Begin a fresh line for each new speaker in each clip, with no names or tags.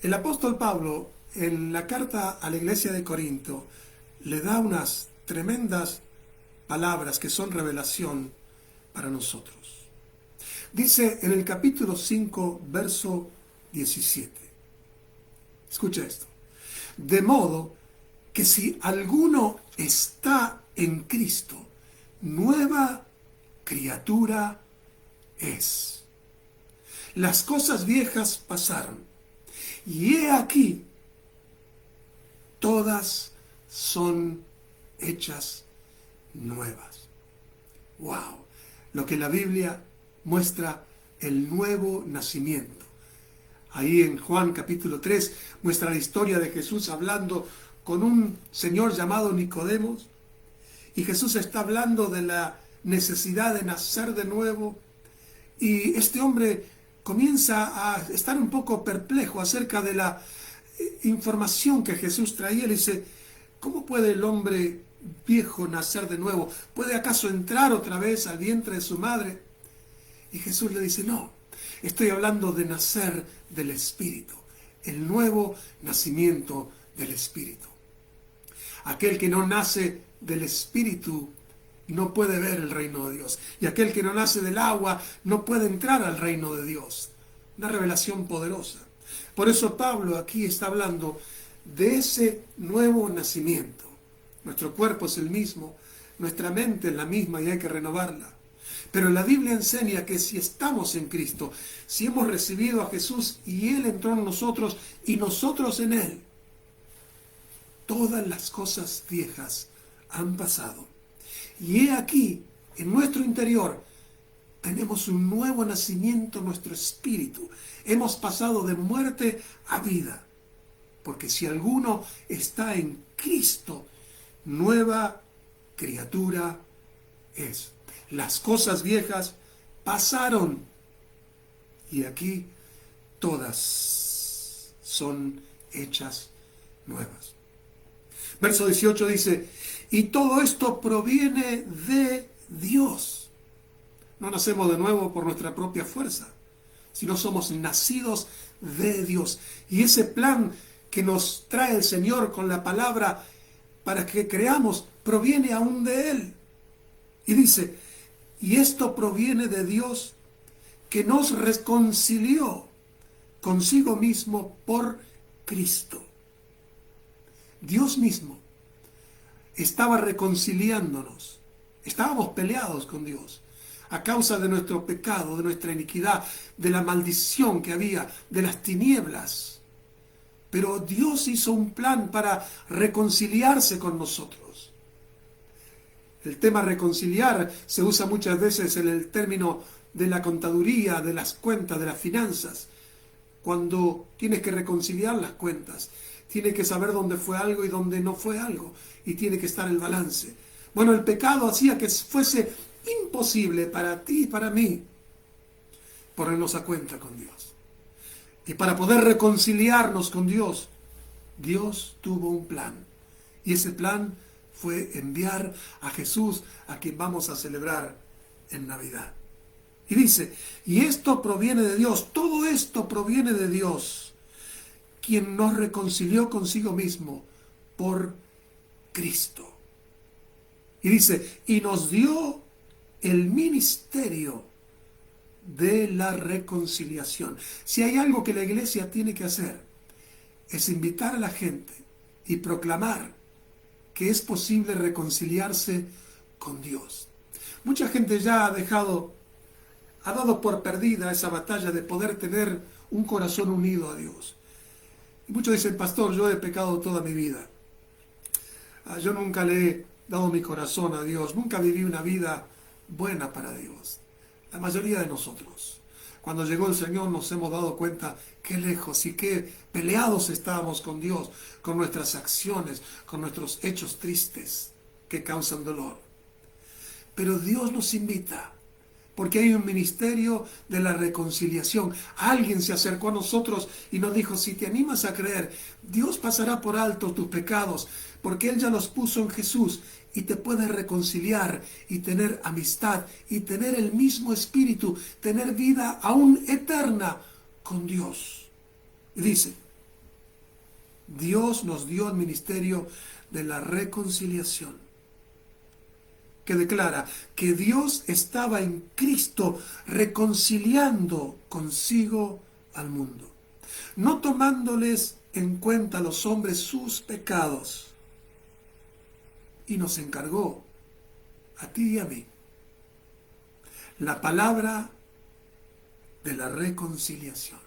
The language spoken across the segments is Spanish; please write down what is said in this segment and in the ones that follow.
El apóstol Pablo, en la carta a la iglesia de Corinto, le da unas tremendas palabras que son revelación para nosotros. Dice en el capítulo 5, verso 17. Escucha esto. De modo que si alguno está en Cristo, nueva criatura es. Las cosas viejas pasaron, y he aquí, todas son hechas nuevas. ¡Wow! Lo que la Biblia muestra el nuevo nacimiento. Ahí en Juan capítulo 3 muestra la historia de Jesús hablando con un señor llamado Nicodemos, y Jesús está hablando de la necesidad de nacer de nuevo, y este hombre comienza a estar un poco perplejo acerca de la información que Jesús traía. Le dice, ¿cómo puede el hombre viejo nacer de nuevo? ¿Puede acaso entrar otra vez al vientre de su madre? Y Jesús le dice, no, estoy hablando de nacer del Espíritu, el nuevo nacimiento del Espíritu. Aquel que no nace del Espíritu no puede ver el reino de Dios. Y aquel que no nace del agua no puede entrar al reino de Dios. Una revelación poderosa. Por eso Pablo aquí está hablando de ese nuevo nacimiento. Nuestro cuerpo es el mismo, nuestra mente es la misma y hay que renovarla. Pero la Biblia enseña que si estamos en Cristo, si hemos recibido a Jesús y Él entró en nosotros y nosotros en Él, todas las cosas viejas han pasado. Y he aquí, en nuestro interior, tenemos un nuevo nacimiento en nuestro espíritu. Hemos pasado de muerte a vida. Porque si alguno está en Cristo, nueva criatura es. Las cosas viejas pasaron. Y aquí todas son hechas nuevas. Verso 18 dice, y todo esto proviene de Dios. No nacemos de nuevo por nuestra propia fuerza, sino somos nacidos de Dios. Y ese plan que nos trae el Señor con la palabra para que creamos, proviene aún de Él. Y dice, y esto proviene de Dios que nos reconcilió consigo mismo por Cristo. Dios mismo estaba reconciliándonos. Estábamos peleados con Dios a causa de nuestro pecado, de nuestra iniquidad, de la maldición que había, de las tinieblas. Pero Dios hizo un plan para reconciliarse con nosotros. El tema reconciliar se usa muchas veces en el término de la contaduría, de las cuentas, de las finanzas. Cuando tienes que reconciliar las cuentas, tienes que saber dónde fue algo y dónde no fue algo, y tiene que estar el balance. Bueno, el pecado hacía que fuese imposible para ti y para mí ponernos a cuenta con Dios. Y para poder reconciliarnos con Dios, Dios tuvo un plan. Y ese plan fue enviar a Jesús, a quien vamos a celebrar en Navidad. Y dice, y esto proviene de Dios, todo esto proviene de Dios, quien nos reconcilió consigo mismo por Cristo. Y dice, y nos dio el ministerio de la reconciliación. Si hay algo que la iglesia tiene que hacer, es invitar a la gente y proclamar que es posible reconciliarse con Dios. Mucha gente ya ha dado por perdida esa batalla de poder tener un corazón unido a Dios. Y muchos dicen, pastor, yo he pecado toda mi vida. Yo nunca le he dado mi corazón a Dios, nunca viví una vida buena para Dios. La mayoría de nosotros, cuando llegó el Señor, nos hemos dado cuenta qué lejos y qué peleados estábamos con Dios, con nuestras acciones, con nuestros hechos tristes que causan dolor. Pero Dios nos invita, porque hay un ministerio de la reconciliación. Alguien se acercó a nosotros y nos dijo, si te animas a creer, Dios pasará por alto tus pecados, porque Él ya los puso en Jesús y te puede reconciliar y tener amistad y tener el mismo espíritu, tener vida aún eterna con Dios. Y dice, Dios nos dio el ministerio de la reconciliación, que declara que Dios estaba en Cristo reconciliando consigo al mundo, no tomándoles en cuenta a los hombres sus pecados, y nos encargó a ti y a mí la palabra de la reconciliación.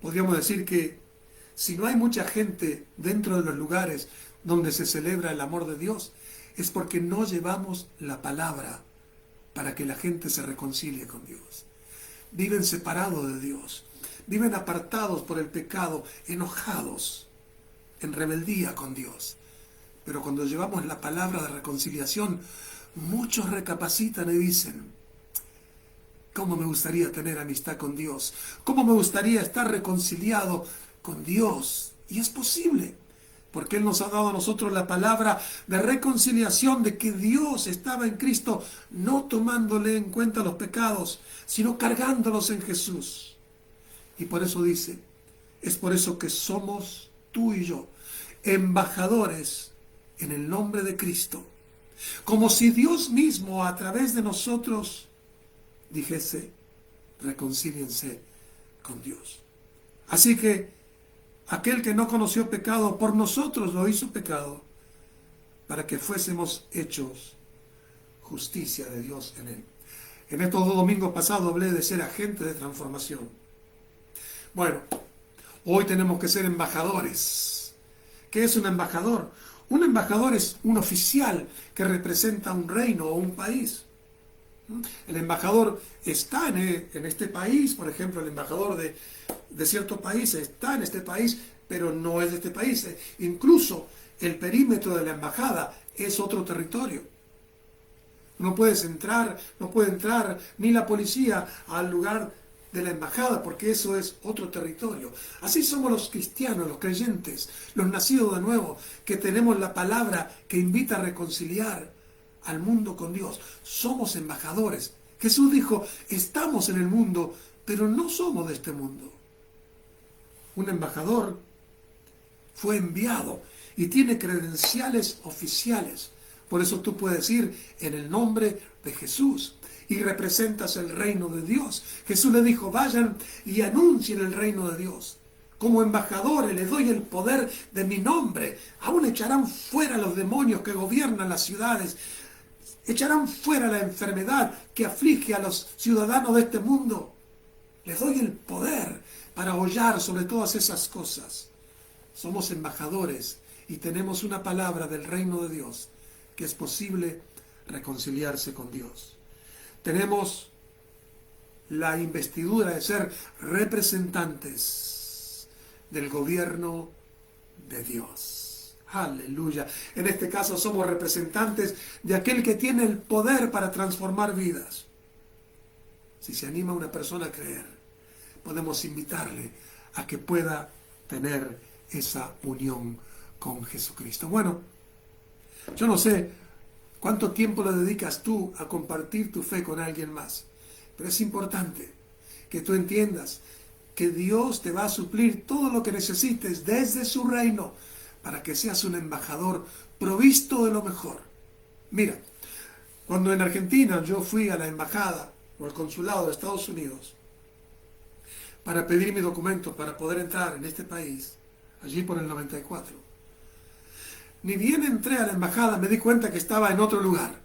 Podríamos decir que si no hay mucha gente dentro de los lugares donde se celebra el amor de Dios, es porque no llevamos la palabra para que la gente se reconcilie con Dios. Viven separados de Dios, viven apartados por el pecado, enojados, en rebeldía con Dios. Pero cuando llevamos la palabra de reconciliación, muchos recapacitan y dicen: ¿cómo me gustaría tener amistad con Dios? ¿Cómo me gustaría estar reconciliado con Dios? Y es posible, porque Él nos ha dado a nosotros la palabra de reconciliación, de que Dios estaba en Cristo, no tomándole en cuenta los pecados, sino cargándolos en Jesús. Y por eso dice, es por eso que somos tú y yo, embajadores en el nombre de Cristo, como si Dios mismo a través de nosotros dijese: reconcíliense con Dios. Así que aquel que no conoció pecado, por nosotros lo hizo pecado, para que fuésemos hechos justicia de Dios en él. En estos 2 domingos pasados hablé de ser agente de transformación. Bueno, hoy tenemos que ser embajadores. ¿Qué es un embajador? Un embajador es un oficial que representa un reino o un país. El embajador está en este país, por ejemplo, el embajador de cierto país está en este país, pero no es de este país. Incluso el perímetro de la embajada es otro territorio. No puede entrar ni la policía al lugar de la embajada, porque eso es otro territorio. Así somos los cristianos, los creyentes, los nacidos de nuevo, que tenemos la palabra que invita a reconciliar al mundo con Dios. Somos embajadores. Jesús dijo: estamos en el mundo, pero no somos de este mundo. Un embajador fue enviado y tiene credenciales oficiales. Por eso tú puedes ir en el nombre de Jesús y representas el reino de Dios. Jesús le dijo: vayan y anuncien el reino de Dios. Como embajadores les doy el poder de mi nombre. Aún echarán fuera los demonios que gobiernan las ciudades. Echarán fuera la enfermedad que aflige a los ciudadanos de este mundo. Les doy el poder para hollar sobre todas esas cosas. Somos embajadores y tenemos una palabra del reino de Dios, que es posible reconciliarse con Dios. Tenemos la investidura de ser representantes del gobierno de Dios. Aleluya. En este caso somos representantes de aquel que tiene el poder para transformar vidas. Si se anima una persona a creer, podemos invitarle a que pueda tener esa unión con Jesucristo. Bueno, yo no sé cuánto tiempo le dedicas tú a compartir tu fe con alguien más, pero es importante que tú entiendas que Dios te va a suplir todo lo que necesites desde su reino, para que seas un embajador provisto de lo mejor. Mira, cuando en Argentina yo fui a la embajada o al consulado de Estados Unidos para pedir mis documentos para poder entrar en este país, allí por el 94, ni bien entré a la embajada me di cuenta que estaba en otro lugar,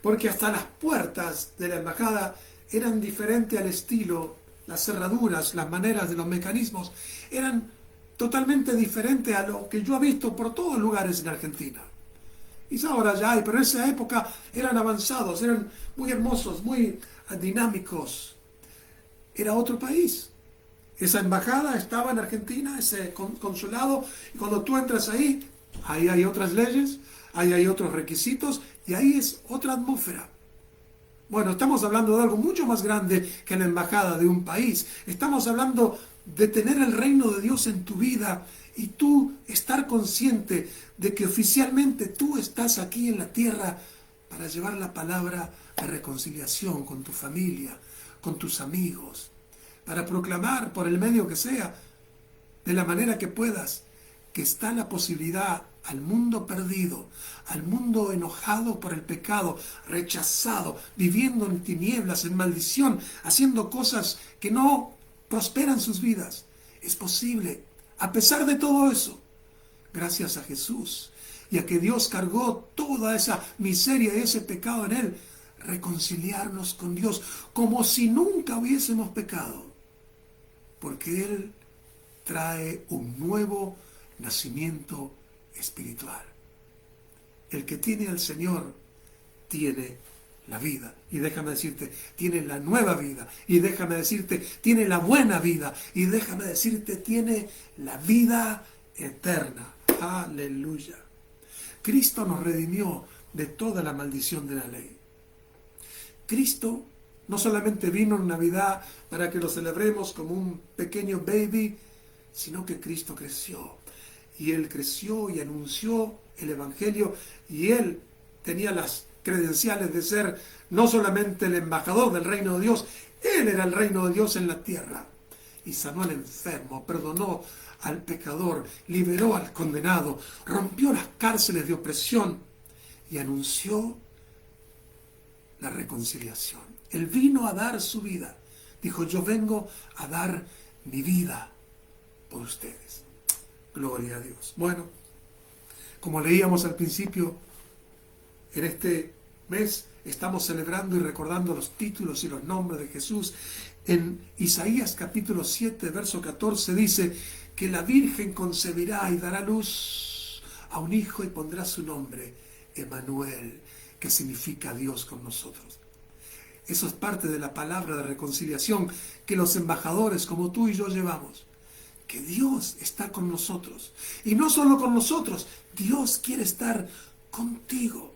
porque hasta las puertas de la embajada eran diferentes al estilo, las cerraduras, las maneras de los mecanismos eran totalmente diferente a lo que yo he visto por todos lugares en Argentina. Quizá ahora ya hay, pero en esa época eran avanzados, eran muy hermosos, muy dinámicos. Era otro país. Esa embajada estaba en Argentina, ese consulado, y cuando tú entras ahí hay otras leyes, ahí hay otros requisitos, y ahí es otra atmósfera. Bueno, estamos hablando de algo mucho más grande que la embajada de un país. Estamos hablando de tener el reino de Dios en tu vida y tú estar consciente de que oficialmente tú estás aquí en la tierra para llevar la palabra de reconciliación con tu familia, con tus amigos, para proclamar por el medio que sea de la manera que puedas, que está la posibilidad al mundo perdido, al mundo enojado por el pecado, rechazado, viviendo en tinieblas, en maldición, haciendo cosas que no prosperan sus vidas. Es posible, a pesar de todo eso, gracias a Jesús y a que Dios cargó toda esa miseria y ese pecado en Él, reconciliarnos con Dios como si nunca hubiésemos pecado, porque Él trae un nuevo nacimiento espiritual. El que tiene al Señor tiene la vida. Y déjame decirte, tiene la nueva vida. Y déjame decirte, tiene la buena vida. Y déjame decirte, tiene la vida eterna. Aleluya. Cristo nos redimió de toda la maldición de la ley. Cristo no solamente vino en Navidad para que lo celebremos como un pequeño baby, sino que Cristo creció. Y Él creció y anunció el Evangelio, y Él tenía las credenciales de ser no solamente el embajador del reino de Dios, Él era el reino de Dios en la tierra. Y sanó al enfermo, perdonó al pecador, liberó al condenado, rompió las cárceles de opresión y anunció la reconciliación. Él vino a dar su vida. Dijo, yo vengo a dar mi vida por ustedes. Gloria a Dios. Bueno, como leíamos al principio, en este mes estamos celebrando y recordando los títulos y los nombres de Jesús. En Isaías capítulo 7, verso 14 dice que la Virgen concebirá y dará luz a un hijo y pondrá su nombre, Emmanuel, que significa Dios con nosotros. Eso es parte de la palabra de reconciliación que los embajadores como tú y yo llevamos. Que Dios está con nosotros. Y no solo con nosotros, Dios quiere estar contigo.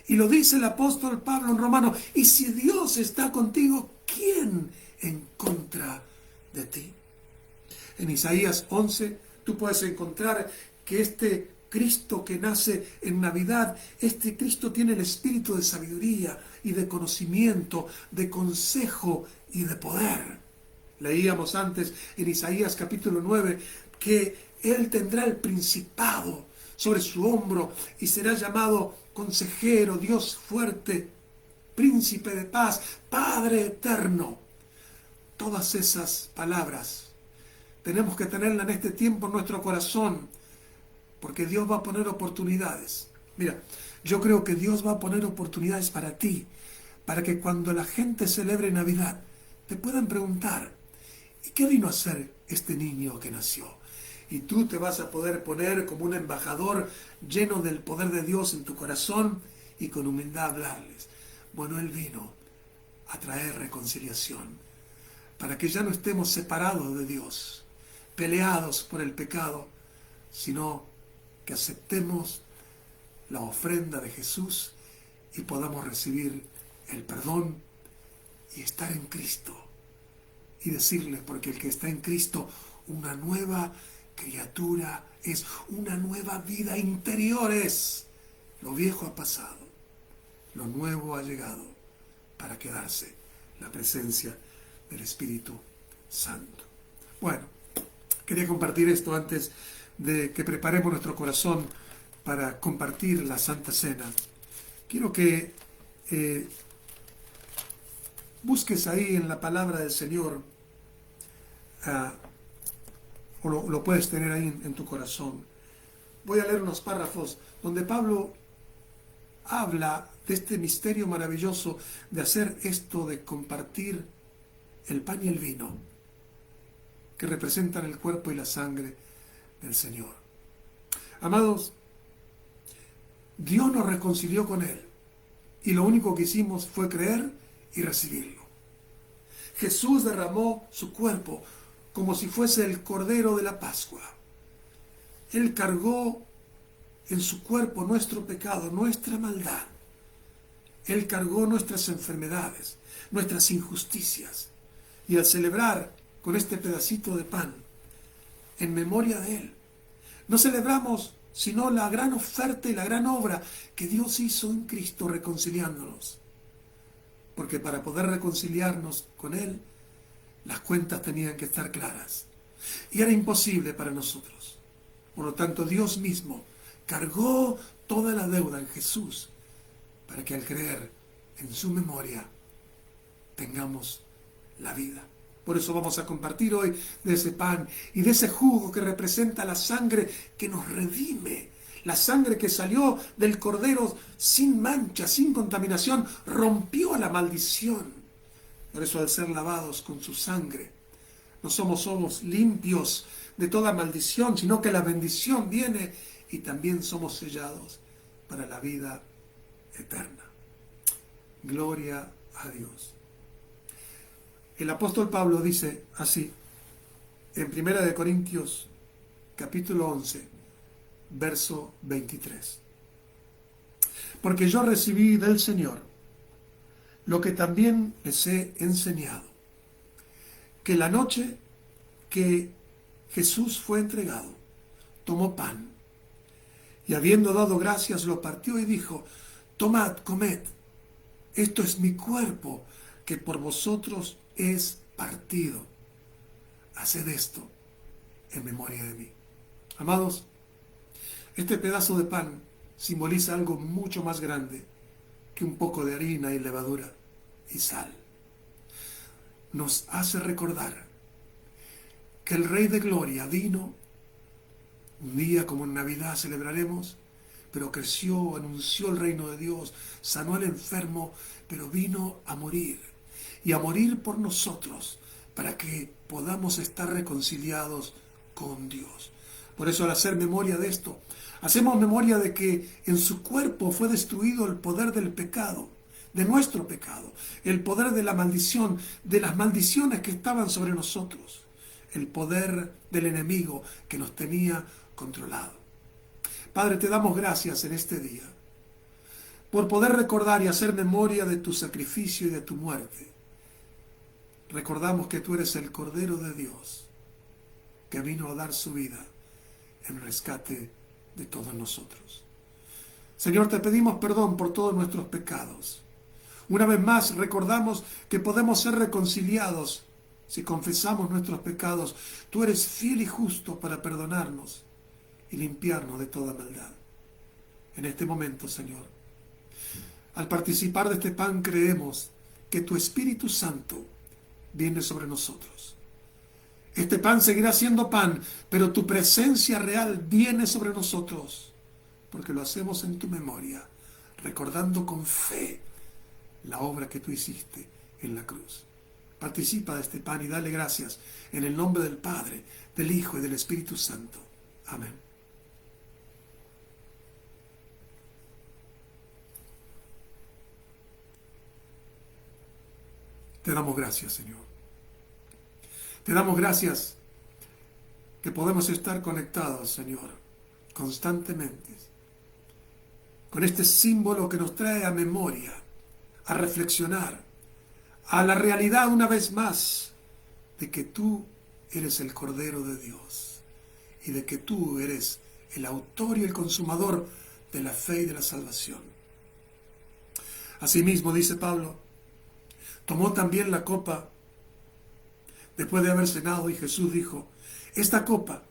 Y lo dice el apóstol Pablo en Romanos. Y si Dios está contigo, ¿quién en contra de ti? En Isaías 11 tú puedes encontrar que este Cristo que nace en Navidad, este Cristo tiene el espíritu de sabiduría y de conocimiento, de consejo y de poder. Leíamos antes en Isaías capítulo 9 que Él tendrá el principado sobre su hombro y será llamado consejero, Dios fuerte, príncipe de paz, Padre eterno. Todas esas palabras tenemos que tenerlas en este tiempo en nuestro corazón, porque Dios va a poner oportunidades. Mira, yo creo que Dios va a poner oportunidades para ti, para que cuando la gente celebre Navidad, te puedan preguntar, ¿y qué vino a hacer este niño que nació? Y tú te vas a poder poner como un embajador lleno del poder de Dios en tu corazón y con humildad hablarles. Bueno, Él vino a traer reconciliación, para que ya no estemos separados de Dios, peleados por el pecado, sino que aceptemos la ofrenda de Jesús y podamos recibir el perdón y estar en Cristo. Y decirle, porque el que está en Cristo, una nueva criatura es, una nueva vida interior es. Lo viejo ha pasado, lo nuevo ha llegado para quedarse, la presencia del Espíritu Santo. Bueno, quería compartir esto antes de que preparemos nuestro corazón para compartir la Santa Cena. Quiero que busques ahí en la palabra del Señor, o lo puedes tener ahí en tu corazón. Voy a leer unos párrafos donde Pablo habla de este misterio maravilloso de hacer esto, de compartir el pan y el vino, que representan el cuerpo y la sangre del Señor. Amados, Dios nos reconcilió con Él, y lo único que hicimos fue creer y recibirlo. Jesús derramó su cuerpo como si fuese el Cordero de la Pascua. Él cargó en su cuerpo nuestro pecado, nuestra maldad. Él cargó nuestras enfermedades, nuestras injusticias. Y al celebrar con este pedacito de pan, en memoria de Él, no celebramos sino la gran oferta y la gran obra que Dios hizo en Cristo reconciliándonos. Porque para poder reconciliarnos con Él, las cuentas tenían que estar claras. y era imposible para nosotros. Por lo tanto, Dios mismo cargó toda la deuda en Jesús para que al creer en su memoria tengamos la vida. Por eso vamos a compartir hoy de ese pan y de ese jugo que representa la sangre que nos redime. La sangre que salió del Cordero sin mancha, sin contaminación, rompió la maldición. Por eso al ser lavados con su sangre, no somos limpios de toda maldición, sino que la bendición viene y también somos sellados para la vida eterna. Gloria a Dios. El apóstol Pablo dice así, en 1 Corintios capítulo 11, verso 23. Porque yo recibí del Señor lo que también les he enseñado, que la noche que Jesús fue entregado, tomó pan, y habiendo dado gracias, lo partió y dijo, tomad, comed, esto es mi cuerpo, que por vosotros es partido. Haced esto en memoria de mí. Amados, este pedazo de pan simboliza algo mucho más grande que un poco de harina y levadura y sal. Nos hace recordar que el Rey de Gloria vino un día como en Navidad celebraremos, pero creció, anunció el reino de Dios, sanó al enfermo, pero vino a morir. Y a morir por nosotros, para que podamos estar reconciliados con Dios. Por eso al hacer memoria de esto, hacemos memoria de que en su cuerpo fue destruido el poder del pecado, de nuestro pecado, el poder de la maldición, de las maldiciones que estaban sobre nosotros, el poder del enemigo que nos tenía controlado. Padre, te damos gracias en este día por poder recordar y hacer memoria de tu sacrificio y de tu muerte. Recordamos que tú eres el Cordero de Dios que vino a dar su vida en rescate de todos nosotros. Señor, te pedimos perdón por todos nuestros pecados. Una vez más recordamos que podemos ser reconciliados si confesamos nuestros pecados. Tú eres fiel y justo para perdonarnos y limpiarnos de toda maldad. En este momento, Señor, al participar de este pan creemos que tu Espíritu Santo viene sobre nosotros. Este pan seguirá siendo pan, pero tu presencia real viene sobre nosotros, porque lo hacemos en tu memoria, recordando con fe la obra que tú hiciste en la cruz. Participa de este pan y dale gracias en el nombre del Padre, del Hijo y del Espíritu Santo. Amén. Te damos gracias, Señor. Te damos gracias que podemos estar conectados, Señor, constantemente, con este símbolo que nos trae a memoria, a reflexionar, a la realidad una vez más de que tú eres el Cordero de Dios y de que tú eres el autor y el consumador de la fe y de la salvación. Asimismo, dice Pablo, tomó también la copa después de haber cenado y Jesús dijo, esta copa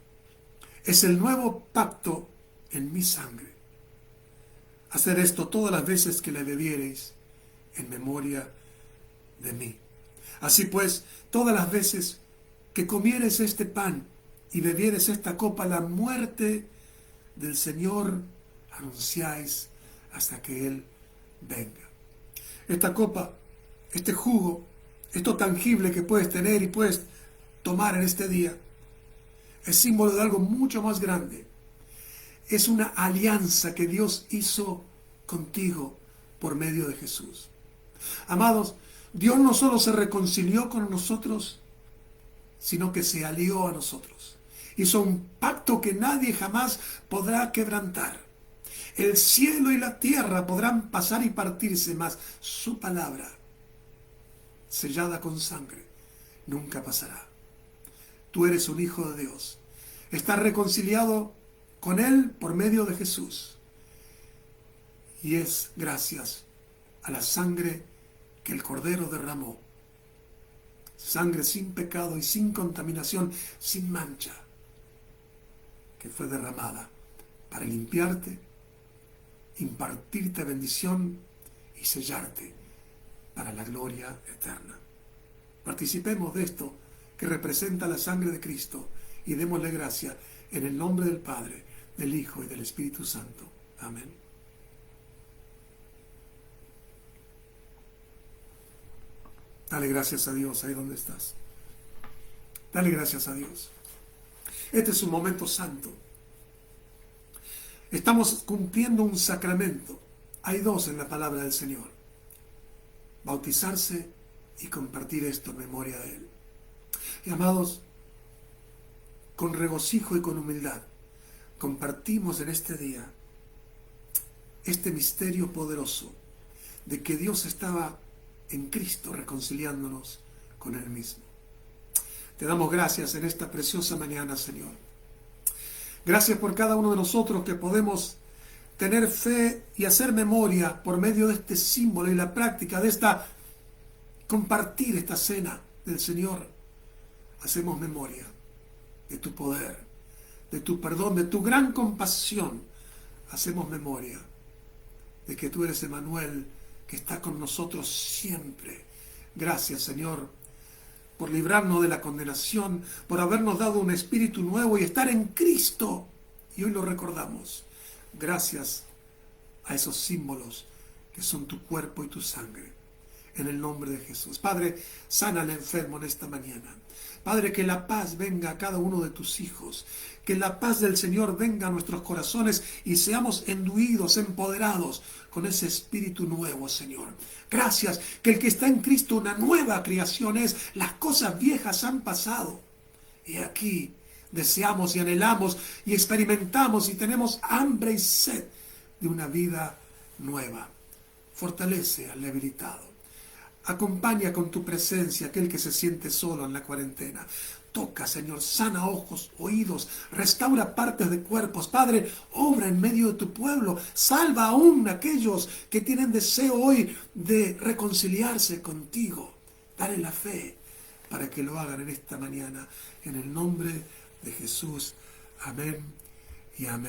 es el nuevo pacto en mi sangre. Haced esto todas las veces que la bebiereis en memoria de mí. Así pues, todas las veces que comieres este pan y bebieres esta copa, la muerte del Señor anunciáis hasta que Él venga. Esta copa, este jugo, esto tangible que puedes tener y puedes tomar en este día, es símbolo de algo mucho más grande. Es una alianza que Dios hizo contigo por medio de Jesús. Amados, Dios no solo se reconcilió con nosotros, sino que se alió a nosotros. Hizo un pacto que nadie jamás podrá quebrantar. El cielo y la tierra podrán pasar y partirse, mas su palabra, sellada con sangre, nunca pasará. Tú eres un hijo de Dios. Estás reconciliado con Él por medio de Jesús. Y es gracias a la sangre que el Cordero derramó. sangre sin pecado y sin contaminación, sin mancha, que fue derramada para limpiarte, impartirte bendición y sellarte para la gloria eterna. Participemos de esto que representa la sangre de Cristo y démosle gracia en el nombre del Padre, del Hijo y del Espíritu Santo. Amén. Dale gracias a Dios ahí donde estás. Dale gracias a Dios. Este es un momento santo. Estamos cumpliendo un sacramento. Hay dos en la palabra del Señor: bautizarse y compartir esto en memoria de Él. Y amados, con regocijo y con humildad, compartimos en este día este misterio poderoso de que Dios estaba en Cristo reconciliándonos con Él mismo. Te damos gracias en esta preciosa mañana, Señor. Gracias por cada uno de nosotros que podemos tener fe y hacer memoria por medio de este símbolo y la práctica de compartir esta cena del Señor. Hacemos memoria de tu poder, de tu perdón, de tu gran compasión. Hacemos memoria de que tú eres Emmanuel, que está con nosotros siempre. Gracias, Señor, por librarnos de la condenación, por habernos dado un espíritu nuevo y estar en Cristo. Y hoy lo recordamos. Gracias a esos símbolos que son tu cuerpo y tu sangre. En el nombre de Jesús. Padre, sana al enfermo en esta mañana. Padre, que la paz venga a cada uno de tus hijos. Que la paz del Señor venga a nuestros corazones y seamos enduidos, empoderados con ese espíritu nuevo, Señor. Gracias, que el que está en Cristo una nueva creación es. Las cosas viejas han pasado. Y aquí deseamos y anhelamos y experimentamos y tenemos hambre y sed de una vida nueva. Fortalece al debilitado. Acompaña con tu presencia aquel que se siente solo en la cuarentena. Toca, Señor, sana ojos, oídos, restaura partes de cuerpos. Padre, obra en medio de tu pueblo. Salva aún a aquellos que tienen deseo hoy de reconciliarse contigo. Dale la fe para que lo hagan en esta mañana. En el nombre de Jesús. Amén y amén.